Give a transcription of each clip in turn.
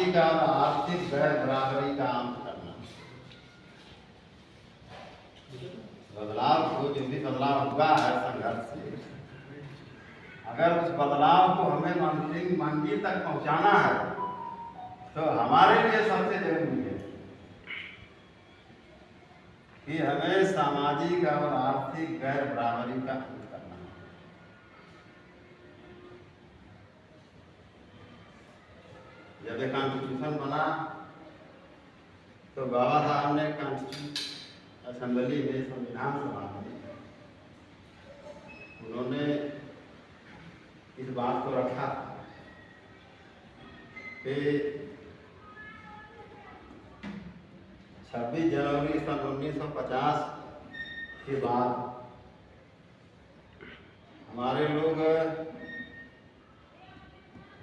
सामाजिक और आर्थिक गैर बराबरी का अंत करना। बदलाव को, जो भी बदलाव हुआ है संघर्ष से, अगर उस बदलाव को हमें मंजिल तक पहुंचाना है तो हमारे लिए सबसे जरूरी है कि हमें सामाजिक और आर्थिक गैर बराबरी का अंत करना है। जब ये कॉन्स्टिट्यूशन बना तो बाबा साहब ने कॉन्स्टिट्यूशन असेंबली में, संविधान सभा में उन्होंने इस बात को रखा कि 26 जनवरी सन 1950 के बाद हमारे लोग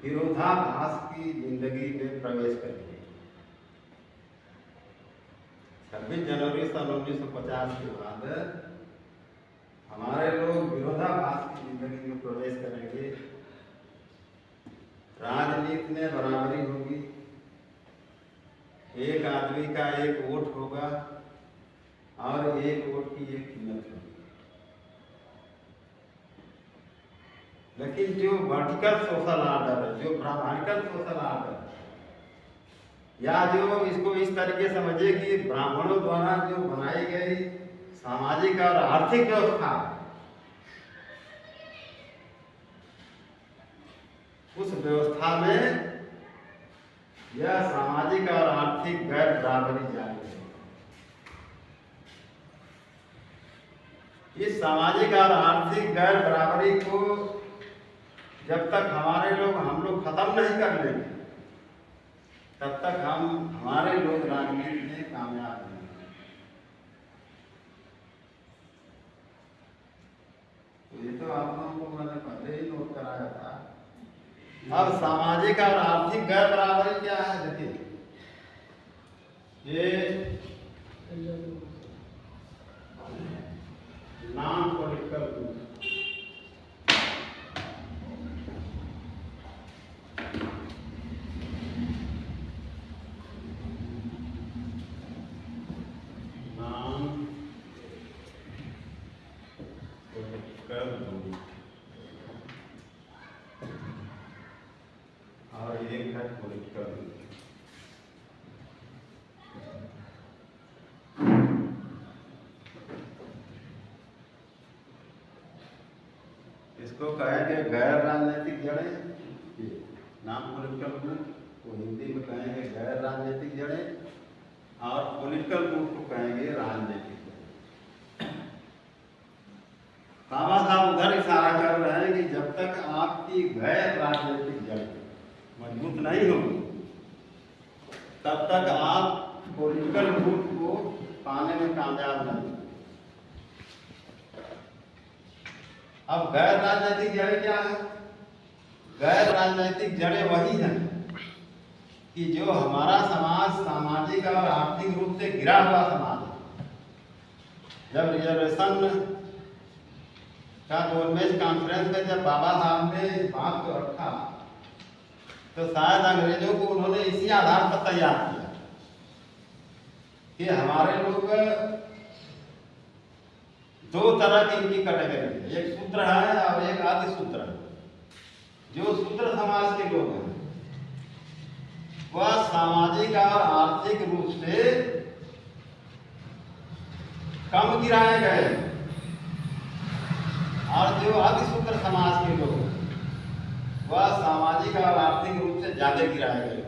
विरोधाभास की जिंदगी में प्रवेश करेंगे। 26 जनवरी सन 1950 के बाद हमारे लोग विरोधाभास की जिंदगी में प्रवेश करेंगे। राजनीति में बराबरी होगी, एक आदमी का एक वोट होगा और एक वोट की एक कीमत होगी। लेकिन जो वर्टिकल सोशल ऑर्डर है, जो ब्राह्मणिकल सोशल ऑर्डर, या जो इसको इस तरीके समझिए कि ब्राह्मणों द्वारा जो बनाई गई सामाजिक और आर्थिक व्यवस्था, उस व्यवस्था में यह सामाजिक और आर्थिक गैर बराबरी जारी है। इस सामाजिक और आर्थिक गैर बराबरी को जब तक हम लोग खत्म नहीं कर लेंगे तब तक हमारे लोग राजनीति में कामयाब नहीं। तो ये तो आप लोगों को मैंने पहले ही नोट कराया था। अब सामाजिक और आर्थिक गैर बराबरी क्या है? देखिए, ये नॉन पॉलिटिकल ग्रुप, और एक है पॉलिटिकल। इसको कहेंगे गैर राजनीतिक जड़ें, नाम पॉलिटिकल ग्रुप को हिंदी में कहेंगे गैर राजनीतिक जड़ें, और पॉलिटिकल ग्रुप को कहेंगे राजनीतिक। बाबा साहब उधर इशारा कर रहे हैं कि जब तक आपकी गैर राजनीतिक जड़ मजबूत नहीं होगी तब तक आप पॉलिटिकल ग्रुप को पाने में कामयाब नहीं। अब गैर राजनीतिक जड़ें क्या है? गैर राजनीतिक जड़ें वही हैं कि जो हमारा समाज सामाजिक और आर्थिक रूप से गिरा हुआ समाज है। जब रिजर्वेशन का गोलमेज कॉन्फ्रेंस में जब बाबा साहब ने इस बात को रखा तो शायद अंग्रेजों को उन्होंने इसी आधार पर तैयार किया कि हमारे लोग दो तरह की इनकी कैटेगरी है, एक शूद्र है और एक आदि शूद्र है। जो शूद्र समाज के लोग हैं वह सामाजिक और आर्थिक रूप से कम गिराए गए, और जो अतिशूद्र समाज के लोग वह सामाजिक और आर्थिक रूप से ज्यादा गिराए गए।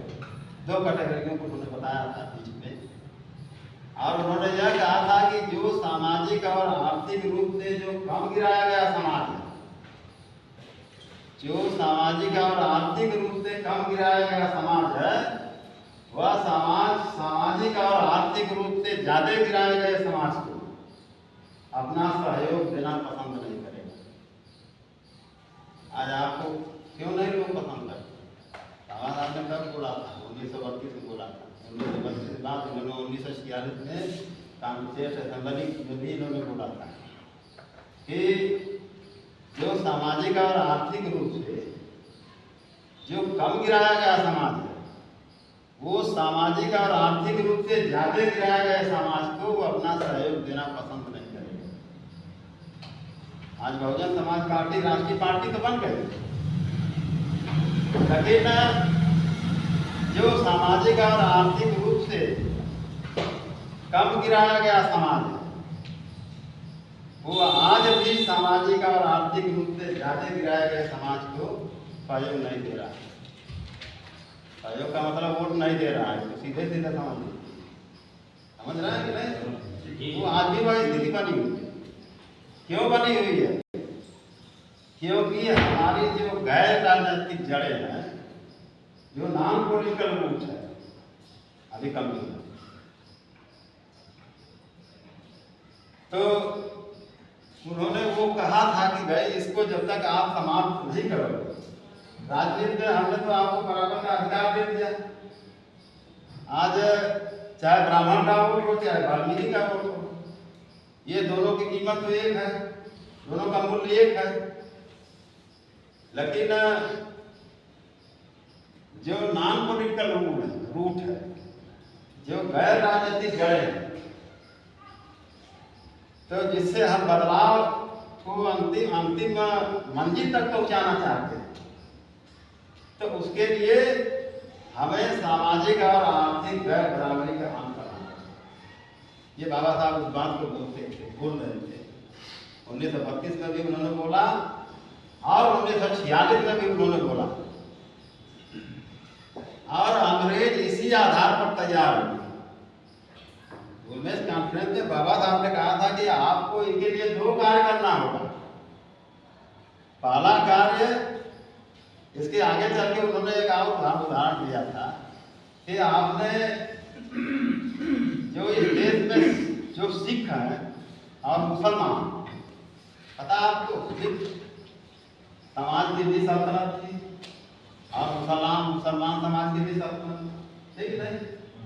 दो कैटेगरियों को उन्होंने बताया था बीच में, और उन्होंने यह कहा था कि जो सामाजिक और आर्थिक रूप से जो कम गिराया गया समाज है, जो सामाजिक और आर्थिक रूप से कम गिराया गया समाज है, वह समाज सामाजिक और आर्थिक रूप से ज्यादा गिराए गए समाज को अपना सहयोग देना पसंद नहीं करेगा। आज आपको क्यों नहीं लोग पसंद करते? बाबा साहब ने कब बोला था? 1932 में बोला था। 1932 के बाद उन्होंने 1946 में कॉन्स्टिट्यूशन असेंबली में भी इन्होंने बोला था कि जो सामाजिक और आर्थिक रूप से जो कम गिराया गया समाज है वो सामाजिक और आर्थिक रूप से ज्यादा गिराया गया समाज को वो अपना सहयोग देना पसंद नहीं करेगा। आज बहुजन समाज पार्टी राष्ट्रीय पार्टी तो बन गई, लेकिन जो सामाजिक और आर्थिक रूप से कम गिराया गया समाज वो आज भी सामाजिक और आर्थिक रूप से ज्यादा गिराया गया समाज को सहयोग नहीं दे रहा है। सहयोग का मतलब वोट नहीं दे रहा है, तो सीधे सीधे समझ रहे हैं कि नहीं? वो आज भी वही स्थिति बनी हुई है। क्यों बनी हुई है? क्योंकि हमारी जो गैर राजनीतिक जड़ें हैं, जो नॉन पॉलिटिकल रूट है, अभी कमजोर है। तो उन्होंने वो कहा था कि भाई इसको जब तक आप समाप्त नहीं करोगे, राजनीति में हमने तो आपको बराबर का अधिकार दे दिया। आज चाहे ब्राह्मण का वोट हो चाहे वाल्मीकि का वोट हो, ये दोनों की कीमत तो एक है, दोनों का मूल्य एक है। लेकिन जो नॉन पॉलिटिकल रूट है, जो गैर राजनीतिक जड़ें हैं, तो जिससे हम बदलाव को अंतिम मंजिल तक पहुंचाना चाहते हैं, तो उसके लिए हमें सामाजिक और आर्थिक गैर बराबरी का काम करना है। ये बाबा साहब उस बात को बोल रहे थे। 1932 में भी उन्होंने बोला और 1946 में भी उन्होंने बोला, और अंग्रेज इसी आधार पर तैयार हुए। वुमेन्स कॉन्फ्रेंस में बाबा साहब ने कहा था कि आपको इनके लिए दो कार्य करना होगा। पहला कार्य, इसके आगे चल के उन्होंने एक और उदाहरण दिया था कि आपने जो इस देश में जो सिख हैं और मुसलमान, पता आपको, सिख समाज की भी सल्तनत थी और मुसलमान समाज की भी सल्तनत, ठीक नहीं?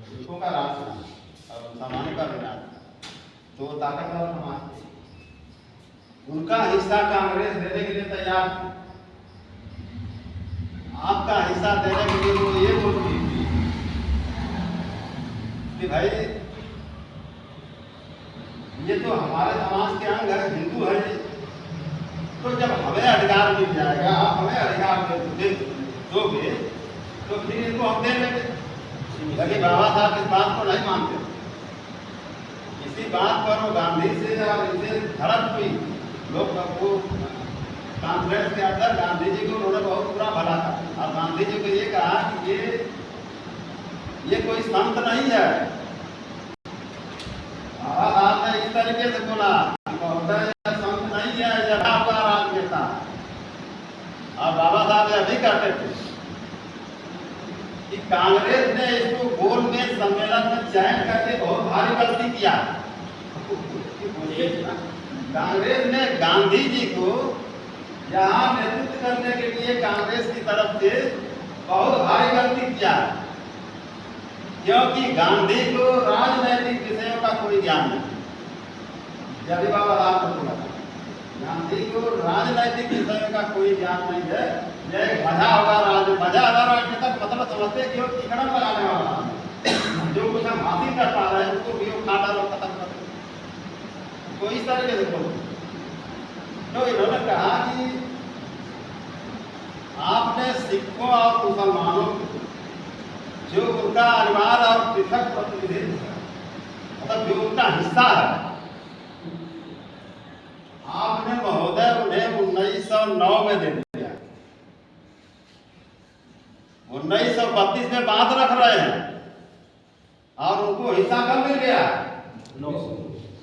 सिखों का राज था और मुसलमानों का भी राज था, तो ताकतवर समाज थे। उनका हिस्सा कांग्रेस देने के लिए तैयार थी, आपका हिस्सा देने के लिए वो ये बोलती थी कि भाई ये तो हमारे समाज के अंग है, हिंदू है, तो जब हमें अधिकार मिल जाएगा, आप हमें अधिकार दोगे, तो फिर इनको हम दे देंगे। लेकिन बाबा साहब इस बात को नहीं मानते। इसी बात पर वो गांधी से और इनसे झड़प हुई। लोग वो कांग्रेस के अंदर गांधी जी को उन्होंने बहुत बुरा भला था और गांधी जी को ये कहा कि ये कोई संत नहीं है। बाबा साहब ने इस तरीके से बोला, संत नहीं है, जगह हुआ राजनेता। और बाबा साहब अभी कहते थे कि कांग्रेस ने इसको गोलमेज सम्मेलन में चयन करके बहुत भारी गलती किया। कांग्रेस ने गांधी जी को यहाँ नेतृत्व करने के लिए कांग्रेस की तरफ से बहुत भारी गलती किया, क्योंकि गांधी को राजनैतिक विषयों का कोई ज्ञान नहीं। जब बाबा साहब ने बोला गांधी को राजनैतिक विषयों का कोई ज्ञान नहीं है, यह भजा हुआ राजनेता मतलब समझते कि वो टिकड़म लगाने वाला, जो कुछ हम हासिल कर पा रहे हैं उसको भी खा डालो, खत्म कर दो, तो इस तरीके से बोलते। तो इन्होंने कहा कि आपने सिखों और मुसलमानों को जो उनका अनिवार्य और पृथक प्रतिनिधित्व, मतलब जो उनका हिस्सा है, आपने महोदय उन्हें 1909 में दे दिया। 1932 में बात रख रहे हैं और उनको हिस्सा कब मिल गया? 9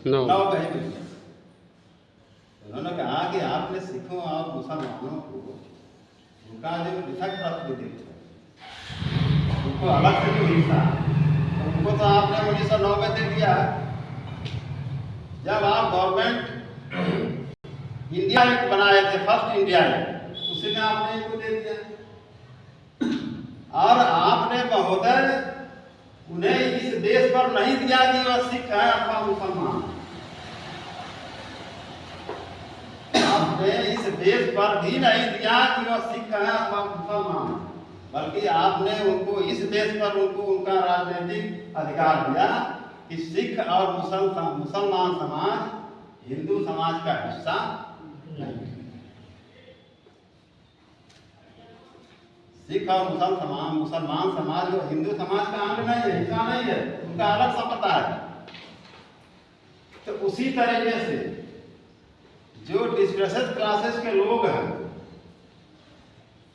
कहीं मिल गया। उन्होंने कहा कि आपने सिखों और मुसलमानों को उनका जो पृथक प्रतिनिधित्व, उनको अलग से जो हिस्सा, उनको तो आपने 1909 में दे दिया। जब आप गवर्नमेंट इंडिया एक्ट बनाए थे, फर्स्ट इंडिया एक्ट, उसी में आपने इनको दे दिया। और आपने महोदय उन्हें इस देश पर नहीं दिया कि वह सिख है अथवा मुसलमान। आपने इस देश पर भी नहीं दिया कि वह सिख है अथवा मुसलमान। बल्कि आपने उनको इस बेस पर उनको उनका राजनीतिक अधिकार दिया कि सिख और मुसलमान समाज हिंदू समाज का हिस्सा नहीं। सिख और मुसलमान समाज जो हिंदू समाज का अंग नहीं है, हिस्सा नहीं है, उनका अलग सा पता है। तो उसी तरीके से जो डिस्प्रेस्ड क्लासेस के लोग हैं